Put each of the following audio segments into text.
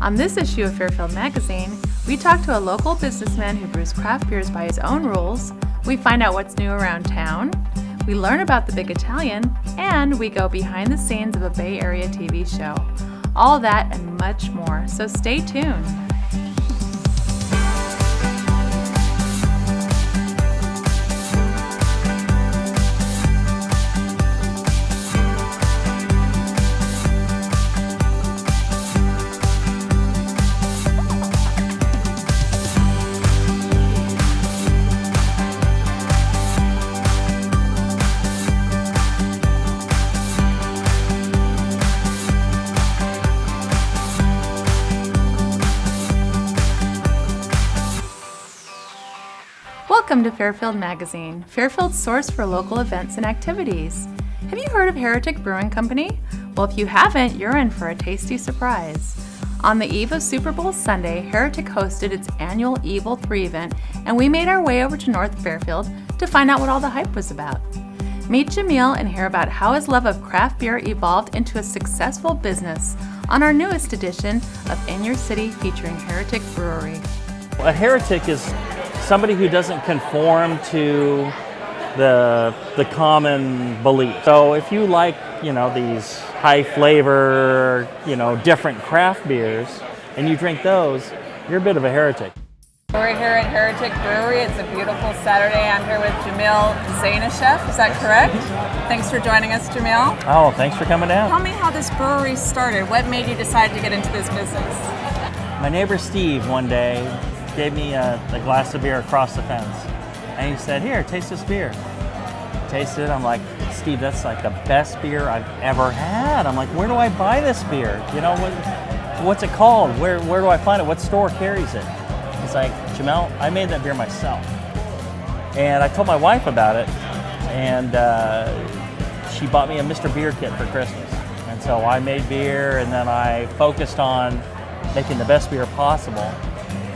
On this issue of Fairfield Magazine, we talk to a local businessman who brews craft beers by his own rules, we find out what's new around town, we learn about the Big Italian, and we go behind the scenes of a Bay Area TV show. All that and much more, so stay tuned. Welcome to Fairfield Magazine, Fairfield's source for local events and activities. Have you heard of Heretic Brewing Company? Well, if you haven't, you're in for a tasty surprise. On the eve of Super Bowl Sunday, Heretic hosted its annual Evil 3 event, and we made our way over to North Fairfield to find out what all the hype was about. Meet Jamil and hear about how his love of craft beer evolved into a successful business on our newest edition of In Your City featuring Heretic Brewery. A heretic is somebody who doesn't conform to the common belief. So if you like, these high flavor, different craft beers, and you drink those, you're a bit of a heretic. We're here at Heretic Brewery. It's a beautiful Saturday. I'm here with Jamil Zainasheff. Is that correct? Thanks for joining us, Jamil. Oh, thanks for coming down. Tell me how this brewery started. What made you decide to get into this business? My neighbor Steve one day gave me a glass of beer across the fence. And he said, "Here, taste this beer." Tasted it. I'm like, "Steve, that's like the best beer I've ever had." I'm like, "Where do I buy this beer? What's it called? Where do I find it? What store carries it?" He's like, "Jamil, I made that beer myself." And I told my wife about it, and she bought me a Mr. Beer kit for Christmas. And so I made beer, and then I focused on making the best beer possible.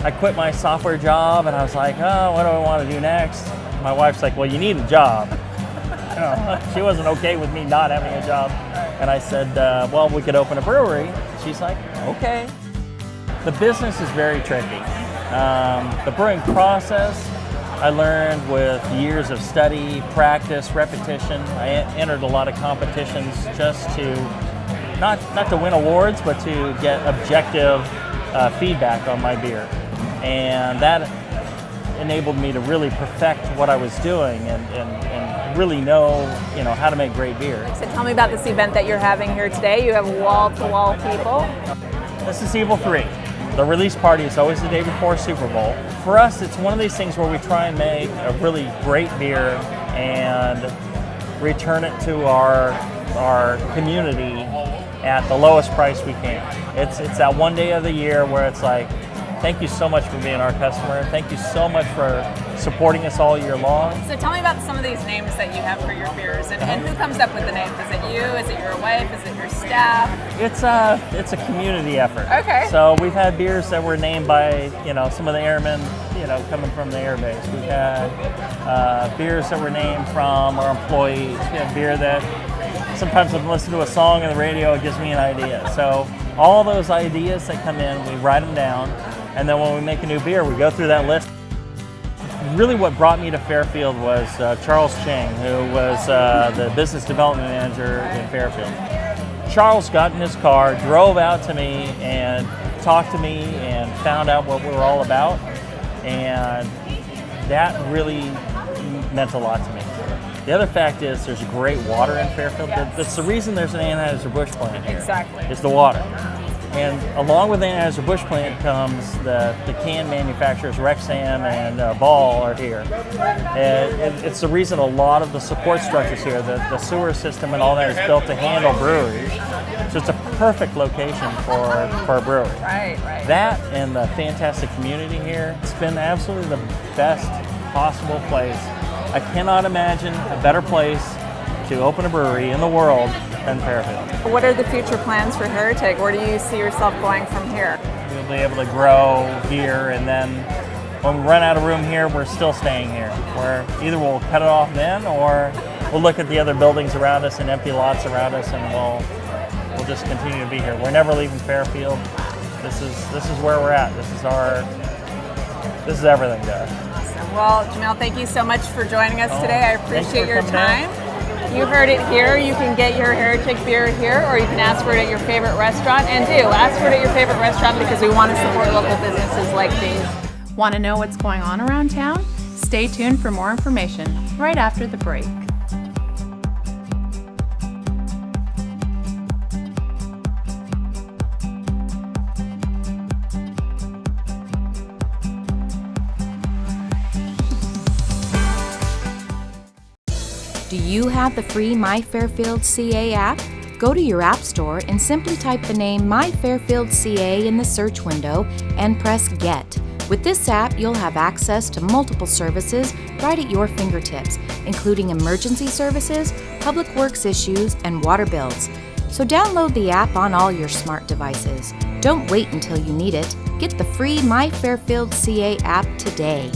I quit my software job and I was like, "Oh, what do I want to do next?" My wife's like, "Well, you need a job." She wasn't okay with me not having a job. And I said, "Well, we could open a brewery." She's like, "Okay." The business is very tricky. The brewing process, I learned with years of study, practice, repetition. I entered a lot of competitions just to, not to win awards, but to get objective feedback on my beer. And that enabled me to really perfect what I was doing and really know how to make great beer. So tell me about this event that you're having here today. You have wall-to-wall people. This is Evil 3. The release party is always the day before Super Bowl. For us, it's one of these things where we try and make a really great beer and return it to our community at the lowest price we can. It's that one day of the year where it's like, thank you so much for being our customer. Thank you so much for supporting us all year long. So tell me about some of these names that you have for your beers, and who comes up with the names? Is it you? Is it your wife? Is it your staff? It's a community effort. Okay. So we've had beers that were named by some of the airmen coming from the air base. We've had beers that were named from our employees. We have beer that sometimes when I listen to a song on the radio, it gives me an idea. So all those ideas that come in, we write them down, and then when we make a new beer, we go through that list. Really what brought me to Fairfield was Charles Chang, who was the business development manager in Fairfield. Charles got in his car, drove out to me, and talked to me and found out what we were all about, and that really meant a lot to me. The other fact is there's great water in Fairfield. Yes. That's the reason there's an Anheuser-Busch plant here. Exactly. It's the water. And along with the Anheuser-Busch plant comes the can manufacturers, Rexam and Ball are here. And it's the reason a lot of the support structures here, the sewer system and all that is built to handle breweries. So it's a perfect location for a brewery. Right. That and the fantastic community here, it's been absolutely the best possible place. I cannot imagine a better place to open a brewery in the world than Fairfield. What are the future plans for Heretic? Where do you see yourself going from here? We'll be able to grow here, and then when we run out of room here, we're still staying here. Where either we'll cut it off then, or we'll look at the other buildings around us and empty lots around us, and we'll just continue to be here. We're never leaving Fairfield. this is where we're at. This is everything to us. Awesome. Well, Jamil, thank you so much for joining us today. I appreciate your time. Out. You heard it here. You can get your Heretic beer here, or you can ask for it at your favorite restaurant. And do ask for it at your favorite restaurant, because we want to support local businesses like these. Want to know what's going on around town? Stay tuned for more information right after the break. Do you have the free My Fairfield CA app? Go to your app store and simply type the name My Fairfield CA in the search window and press Get. With this app, you'll have access to multiple services right at your fingertips, including emergency services, public works issues, and water bills. So download the app on all your smart devices. Don't wait until you need it. Get the free My Fairfield CA app today.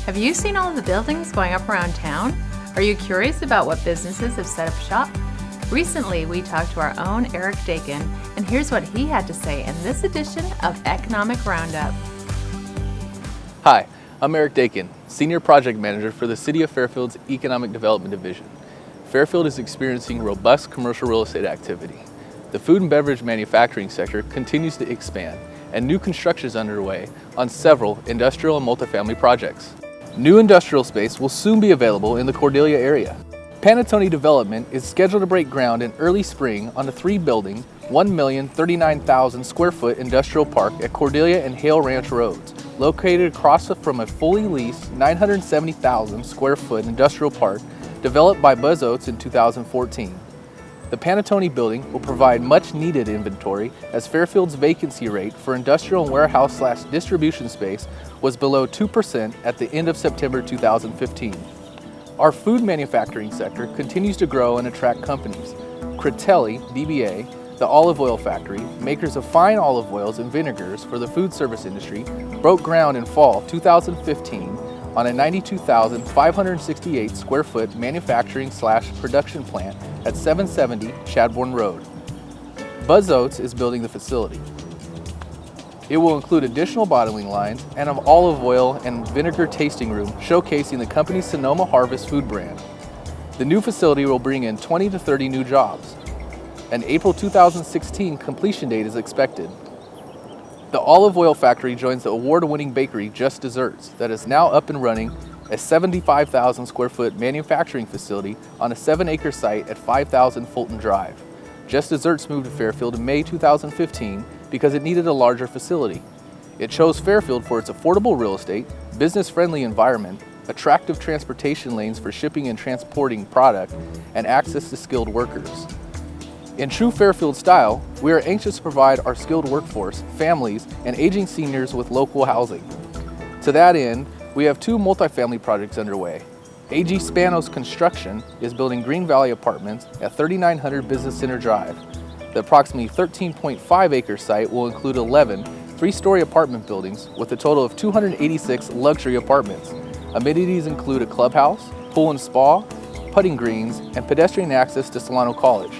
Have you seen all of the buildings going up around town? Are you curious about what businesses have set up shop? Recently, we talked to our own Eric Dakin, and here's what he had to say in this edition of Economic Roundup. Hi, I'm Eric Dakin, Senior Project Manager for the City of Fairfield's Economic Development Division. Fairfield is experiencing robust commercial real estate activity. The food and beverage manufacturing sector continues to expand, and new construction is underway on several industrial and multifamily projects. New industrial space will soon be available in the Cordelia area. Panettone Development is scheduled to break ground in early spring on a 3-building, 1,039,000 square foot industrial park at Cordelia and Hale Ranch Roads, located across from a fully leased 970,000 square foot industrial park developed by Buzz Oates in 2014. The Panettone building will provide much needed inventory, as Fairfield's vacancy rate for industrial and warehouse/distribution space was below 2% at the end of September 2015. Our food manufacturing sector continues to grow and attract companies. Critelli, DBA, the olive oil factory, makers of fine olive oils and vinegars for the food service industry, broke ground in fall 2015 on a 92,568 square foot manufacturing/production plant at 770 Chadbourne Road. Buzz Oates is building the facility. It will include additional bottling lines and an olive oil and vinegar tasting room showcasing the company's Sonoma Harvest food brand. The new facility will bring in 20 to 30 new jobs. An April 2016 completion date is expected. The olive oil factory joins the award-winning bakery Just Desserts that is now up and running, a 75,000 square foot manufacturing facility on a 7-acre site at 5,000 Fulton Drive. Just Desserts moved to Fairfield in May 2015 because it needed a larger facility. It chose Fairfield for its affordable real estate, business-friendly environment, attractive transportation lanes for shipping and transporting product, and access to skilled workers. In true Fairfield style, we are anxious to provide our skilled workforce, families, and aging seniors with local housing. To that end, we have 2 multifamily projects underway. AG Spanos Construction is building Green Valley Apartments at 3900 Business Center Drive. The approximately 13.5-acre site will include 11 3-story apartment buildings with a total of 286 luxury apartments. Amenities include a clubhouse, pool and spa, putting greens, and pedestrian access to Solano College.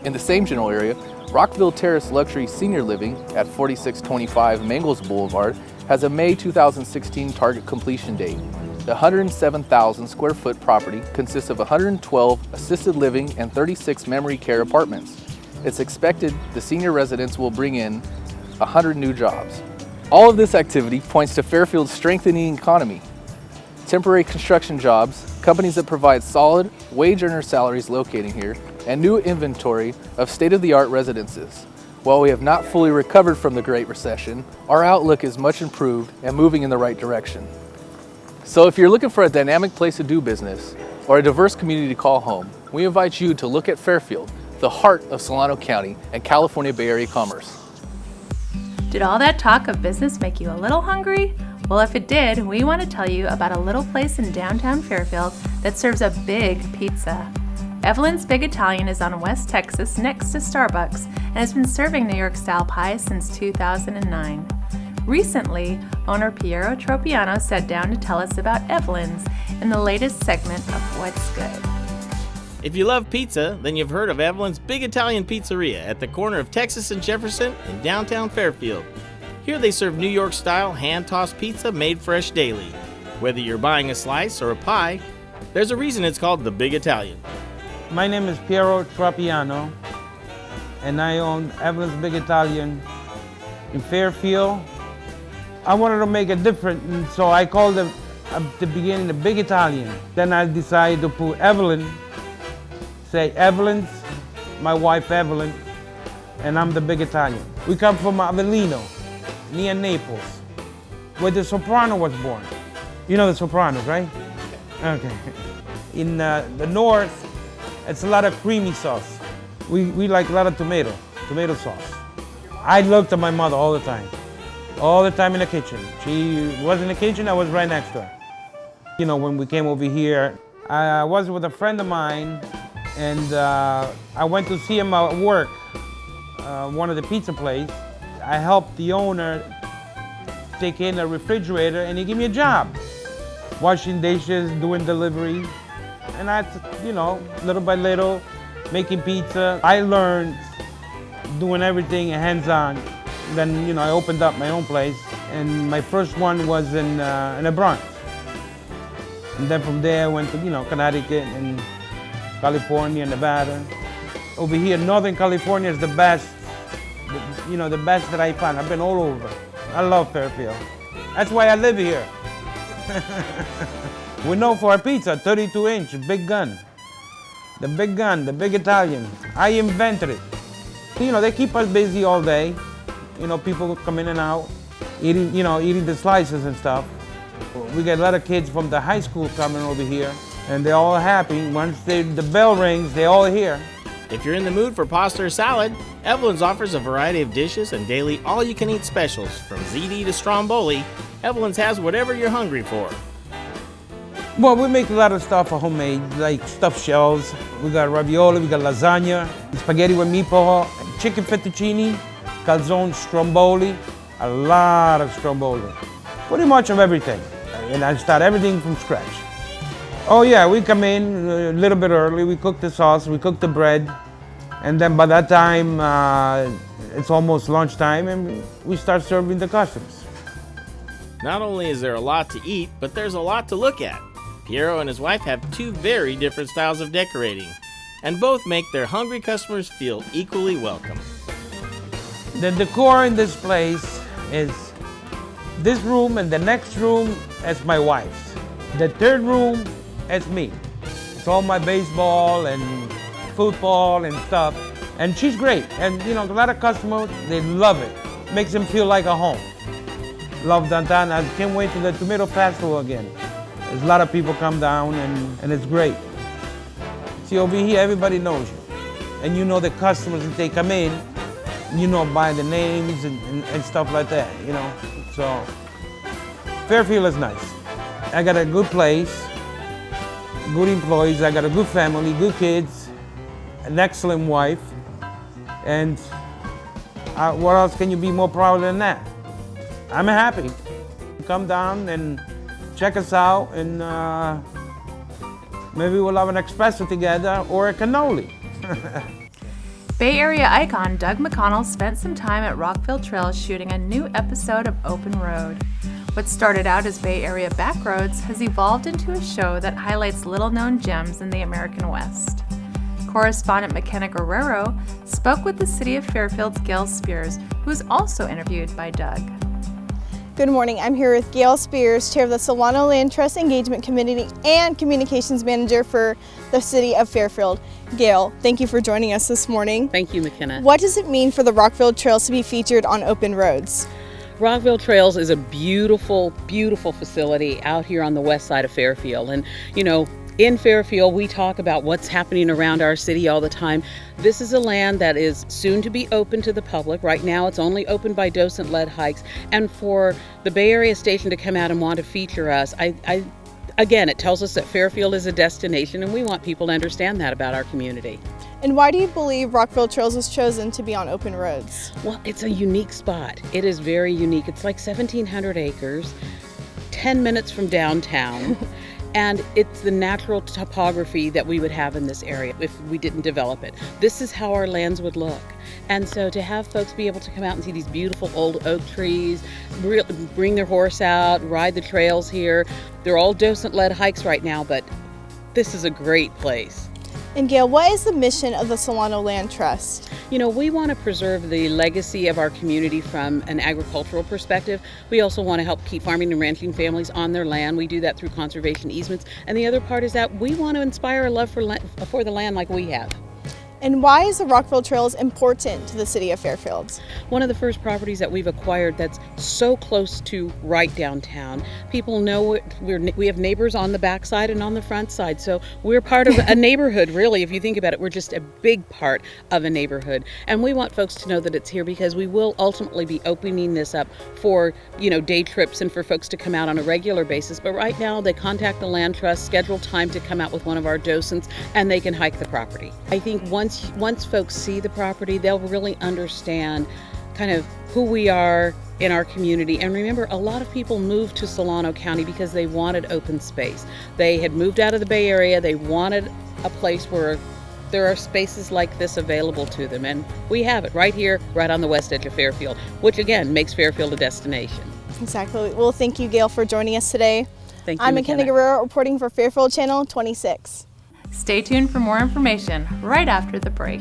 In the same general area, Rockville Terrace Luxury Senior Living at 4625 Mangles Boulevard has a May 2016 target completion date. The 107,000 square foot property consists of 112 assisted living and 36 memory care apartments. It's expected the senior residents will bring in 100 new jobs. All of this activity points to Fairfield's strengthening economy. temporary construction jobs, companies that provide solid wage earner salaries locating here, and new inventory of state-of-the-art residences. While we have not fully recovered from the Great Recession, our outlook is much improved and moving in the right direction. So if you're looking for a dynamic place to do business or a diverse community to call home, we invite you to look at Fairfield, the heart of Solano County and California Bay Area commerce. Did all that talk of business make you a little hungry? Well, if it did, we want to tell you about a little place in downtown Fairfield that serves a big pizza. Evelyn's Big Italian is on West Texas next to Starbucks and has been serving New York-style pies since 2009. Recently, owner Piero Tropiano sat down to tell us about Evelyn's in the latest segment of What's Good. If you love pizza, then you've heard of Evelyn's Big Italian Pizzeria at the corner of Texas and Jefferson in downtown Fairfield. Here they serve New York-style hand-tossed pizza made fresh daily. Whether you're buying a slice or a pie, there's a reason it's called the Big Italian. My name is Piero Tropiano, and I own Evelyn's Big Italian in Fairfield. I wanted to make it different, and so I called it at the beginning the Big Italian. Then I decided to put Evelyn, say Evelyn's, my wife Evelyn, and I'm the Big Italian. We come from Avellino, near Naples, where the Soprano was born. You know the Sopranos, right? Okay. In the north, it's a lot of creamy sauce. We like a lot of tomato sauce. I looked at my mother all the time in the kitchen. She was in the kitchen, I was right next to her. You know, when we came over here, I was with a friend of mine, and I went to see him at work, one of the pizza places. I helped the owner take in a refrigerator, and he gave me a job. Washing dishes, doing delivery, and I, you know, little by little, making pizza. I learned doing everything hands-on. Then, you know, I opened up my own place, and my first one was in the Bronx. And then from there, I went to, you know, Connecticut and California, Nevada. Over here, Northern California is the best, you know, the best that I found. I've been all over. I love Fairfield. That's why I live here. We're known for our pizza, 32-inch, big gun. The big gun, the Big Italian. I invented it. You know, they keep us busy all day. You know, people come in and out, eating the slices and stuff. We get a lot of kids from the high school coming over here, and they're all happy. Once the bell rings, they're all here. If you're in the mood for pasta or salad, Evelyn's offers a variety of dishes and daily all-you-can-eat specials. From ziti to stromboli, Evelyn's has whatever you're hungry for. Well, we make a lot of stuff for homemade, like stuffed shells. We got ravioli, we got lasagna, spaghetti with meatball, chicken fettuccine, calzone, stromboli, a lot of stromboli. Pretty much of everything. And I start everything from scratch. Oh yeah, we come in a little bit early, we cook the sauce, we cook the bread, and then by that time, it's almost lunchtime, and we start serving the customers. Not only is there a lot to eat, but there's a lot to look at. Piero and his wife have two very different styles of decorating, and both make their hungry customers feel equally welcome. The decor in this place is this room, and the next room is my wife's. The third room is me. It's all my baseball and football and stuff, and she's great. And you know, a lot of customers, they love it. Makes them feel like a home. Love downtown. I can't wait to the Tomato Festival again. There's a lot of people come down, and it's great. See, over here, everybody knows you. And you know the customers, if they come in, you know by the names and stuff like that, you know. So, Fairfield is nice. I got a good place, good employees, I got a good family, good kids, an excellent wife, and what else can you be more proud than that? I'm happy. Come down and check us out, and maybe we'll have an espresso together or a cannoli. Bay Area icon Doug McConnell spent some time at Rockville Trails shooting a new episode of Open Road. What started out as Bay Area backroads has evolved into a show that highlights little-known gems in the American West. Correspondent McKenna Guerrero spoke with the City of Fairfield's Gail Spears, who was also interviewed by Doug. Good morning. I'm here with Gail Spears, Chair of the Solano Land Trust Engagement Committee and Communications Manager for the City of Fairfield. Gail, thank you for joining us this morning. Thank you, McKenna. What does it mean for the Rockville Trails to be featured on open roads? Rockville Trails is a beautiful, beautiful facility out here on the west side of Fairfield. And, you know, in Fairfield, we talk about what's happening around our city all the time. This is a land that is soon to be open to the public. Right now, it's only open by docent-led hikes. And for the Bay Area Station to come out and want to feature us, again, it tells us that Fairfield is a destination, and we want people to understand that about our community. And why do you believe Rockville Trails was chosen to be on open roads? Well, it's a unique spot. It is very unique. It's like 1,700 acres, 10 minutes from downtown. And it's the natural topography that we would have in this area if we didn't develop it. This is how our lands would look. And so to have folks be able to come out and see these beautiful old oak trees, bring their horse out, ride the trails here. They're all docent-led hikes right now, but this is a great place. And Gail, what is the mission of the Solano Land Trust? You know, we want to preserve the legacy of our community from an agricultural perspective. We also want to help keep farming and ranching families on their land. We do that through conservation easements. And the other part is that we want to inspire a love for the land like we have. And why is the Rockville Trails important to the city of Fairfield? One of the first properties that we've acquired that's so close to right downtown. People know we have neighbors on the back side and on the front side, so we're part of a neighborhood, really. If you think about it, we're just a big part of a neighborhood. And we want folks to know that it's here because we will ultimately be opening this up for, you know, day trips and for folks to come out on a regular basis. But right now, they contact the Land Trust, schedule time to come out with one of our docents, and they can hike the property. I think once folks see the property, they'll really understand kind of who we are in our community. And remember, a lot of people moved to Solano County because they wanted open space. They had moved out of the Bay Area. They wanted a place where there are spaces like this available to them. And we have it right here, right on the west edge of Fairfield, which again makes Fairfield a destination. Exactly. Well, thank you, Gail, for joining us today. Thank you, I'm McKenna Guerrero reporting for Fairfield Channel 26. Stay tuned for more information right after the break.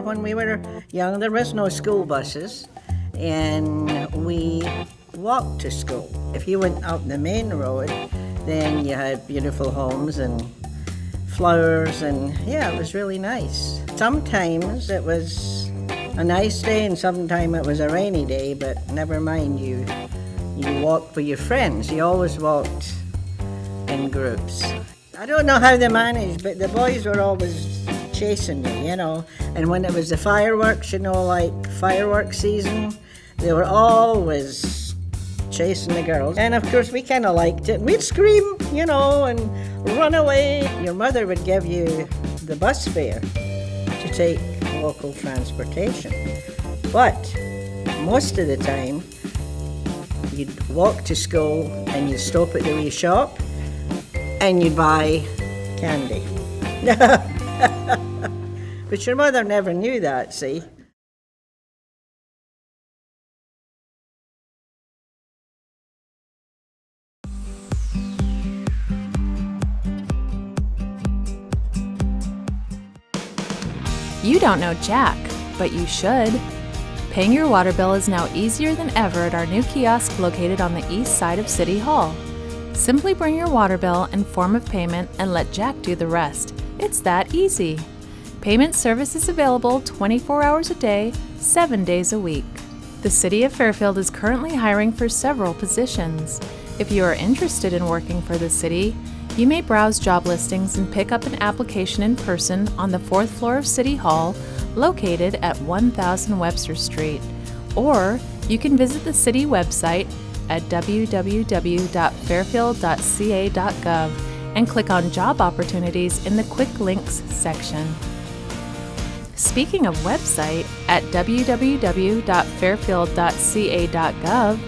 When we were young, there was no school buses, and we walked to school. If you went out the main road, then you had beautiful homes and flowers, and yeah, it was really nice. Sometimes it was a nice day, and sometimes it was a rainy day, but never mind, you walked with your friends. You always walked in groups. I don't know how they managed, but the boys were always chasing me, and when it was the fireworks, like fireworks season, They were always chasing the girls. And of course, we kind of liked it. We'd scream, and run away. Your mother would give you the bus fare to take local transportation. But most of the time, you'd walk to school and you'd stop at the wee shop and you'd buy candy. But your mother never knew that, see? You don't know Jack, but you should. Paying your water bill is now easier than ever at our new kiosk located on the east side of City Hall. Simply bring your water bill and form of payment and let Jack do the rest. It's that easy. Payment service is available 24 hours a day, 7 days a week. The City of Fairfield is currently hiring for several positions. If you are interested in working for the city, you may browse job listings and pick up an application in person on the 4th floor of City Hall, located at 1000 Webster Street. Or you can visit the city website at www.fairfield.ca.gov and click on Job Opportunities in the Quick Links section. Speaking of website, at www.fairfield.ca.gov,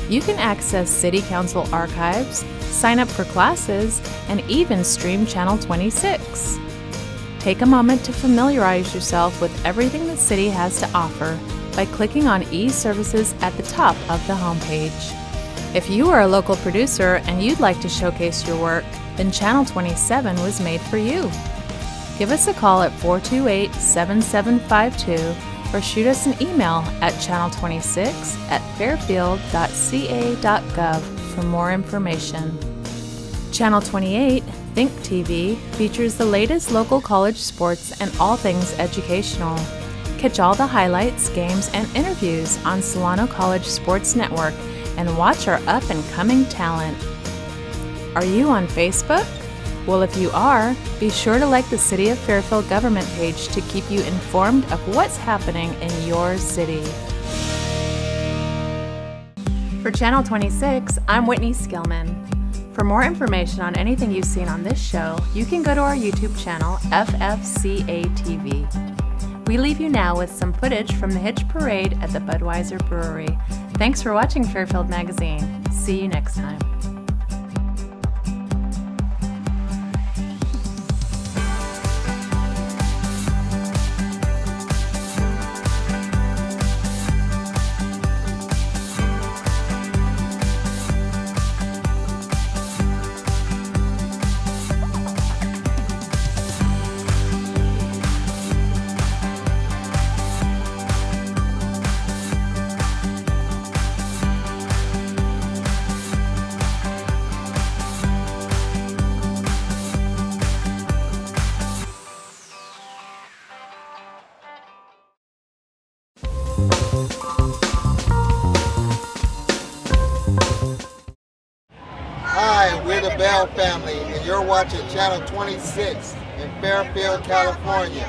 you can access City Council archives, sign up for classes, and even stream Channel 26. Take a moment to familiarize yourself with everything the city has to offer by clicking on e-services at the top of the homepage. If you are a local producer and you'd like to showcase your work, then Channel 27 was made for you. Give us a call at 428-7752 or shoot us an email at channel26@fairfield.ca.gov for more information. Channel 28, Think TV, features the latest local college sports and all things educational. Catch all the highlights, games, and interviews on Solano College Sports Network and watch our up-and-coming talent. Are you on Facebook? Well, if you are, be sure to like the City of Fairfield government page to keep you informed of what's happening in your city. For Channel 26, I'm Whitney Skillman. For more information on anything you've seen on this show, you can go to our YouTube channel, FFCA TV. We leave you now with some footage from the Hitch Parade at the Budweiser Brewery. Thanks for watching Fairfield Magazine. See you next time. Hi, we're the Bell family, and you're watching Channel 26 in Fairfield, California.